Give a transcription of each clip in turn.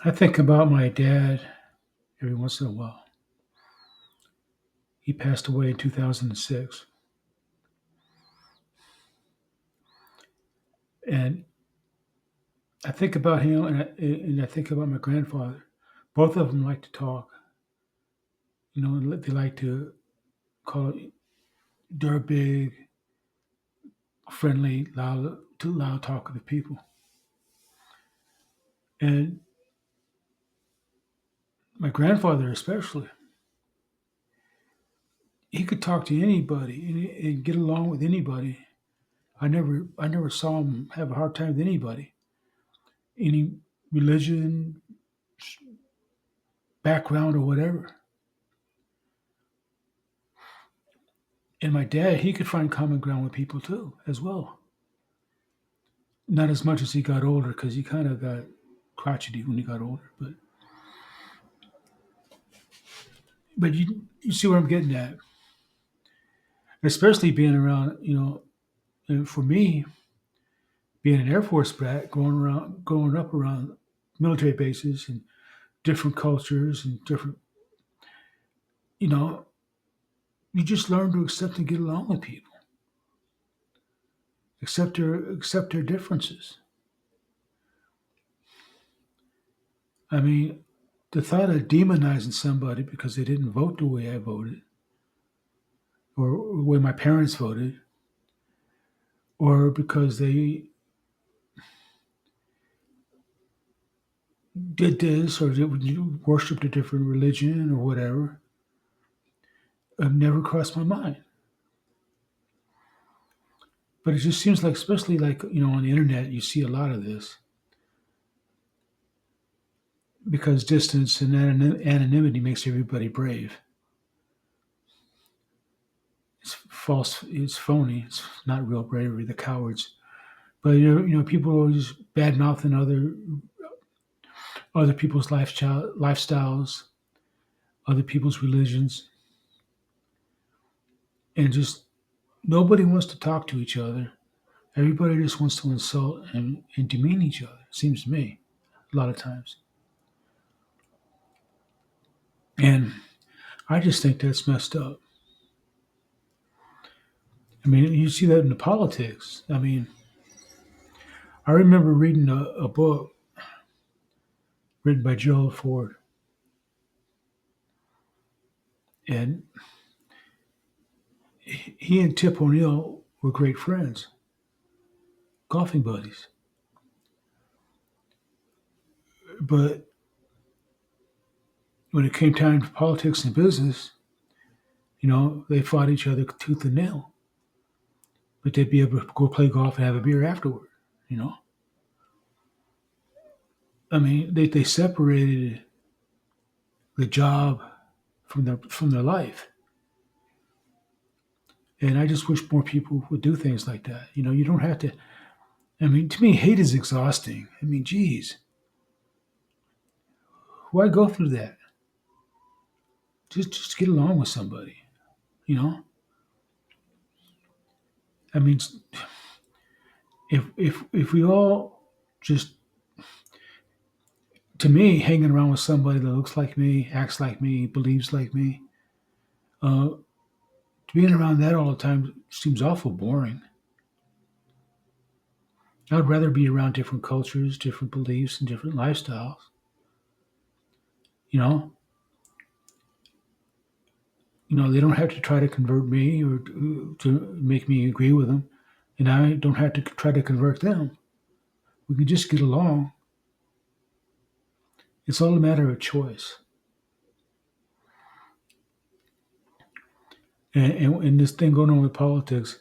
I think about my dad every once in a while. He passed away in 2006. And I think about him and I think about my grandfather. Both of them like to talk. They like to call it, they're big, friendly, loud talkative people. And my grandfather, especially, he could talk to anybody and get along with anybody. I never saw him have a hard time with anybody, any religion, background, or whatever. And my dad, he could find common ground with people too, as well. Not as much as he got older, because he kind of got crotchety when he got older. But you see where I'm getting at, especially being around. And for me, being an Air Force brat, growing up around military bases and different cultures and different, you know, you just learn to accept and get along with people, accept their differences. I mean, the thought of demonizing somebody because they didn't vote the way I voted, or the way my parents voted, or because they did this, or they worshipped a different religion, or whatever, have never crossed my mind. But it just seems like, especially like on the internet, you see a lot of this because distance and anonymity makes everybody brave. It's false. It's phony. It's not real bravery. The cowards. But people are always bad mouthing other people's lifestyles, other people's religions, and just nobody wants to talk to each other. Everybody just wants to insult and demean each other. It seems to me, a lot of times, and I just think that's messed up. I mean, you see that in the politics. I mean, I remember reading a book written by Gerald Ford, and he and Tip O'Neill were great friends, golfing buddies. But when it came time for politics and business, they fought each other tooth and nail. But they'd be able to go play golf and have a beer afterward. You know, I mean, they separated the job from their life, and I just wish more people would do things like that. You don't have to. I mean, to me, hate is exhausting. I mean, geez, why go through that? Just get along with somebody. You know, I mean, if we all just, to me, hanging around with somebody that looks like me, acts like me, believes like me, uh, being around that all the time seems awful boring. I'd rather be around different cultures, different beliefs, and different lifestyles. You know, they don't have to try to convert me or to make me agree with them, and I don't have to try to convert them. We can just get along. It's all a matter of choice. And this thing going on with politics,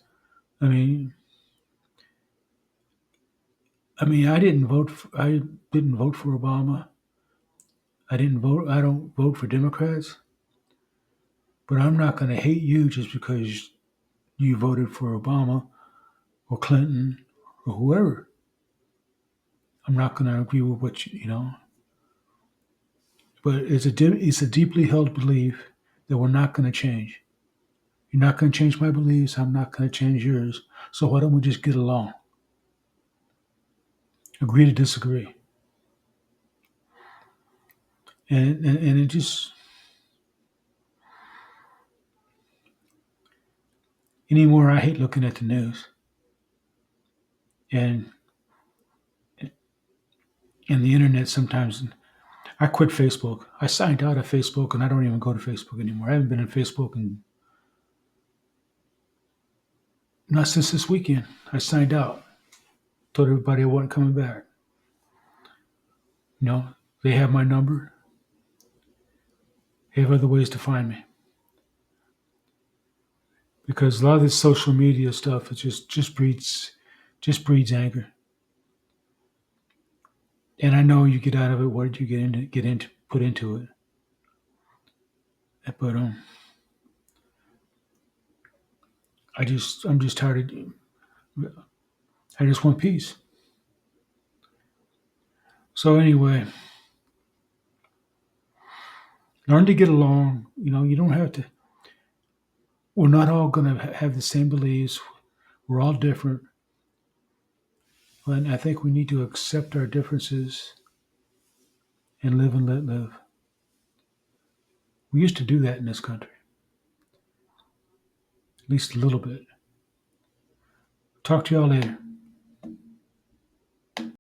I mean, I didn't vote for Obama. I don't vote for Democrats, but I'm not going to hate you just because you voted for Obama or Clinton or whoever. I'm not going to agree with what but it's a deeply held belief that we're not going to change. You're not going to change my beliefs. I'm not going to change yours. So why don't we just get along? Agree to disagree. and it just anymore. I hate looking at the news and the internet sometimes. I quit Facebook. I signed out of Facebook and I don't even go to Facebook anymore. I haven't been on Facebook in not since this weekend. I signed out. Told everybody I wasn't coming back. You know, they have my number. They have other ways to find me. Because a lot of this social media stuff it just breeds anger. And I know you get out of it what you get into put into it. But I'm just tired of I just want peace. So anyway, learn to get along. You don't have to. We're not all going to have the same beliefs. We're all different, and I think we need to accept our differences and live and let live. We used to do that in this country, at least a little bit. Talk to y'all later.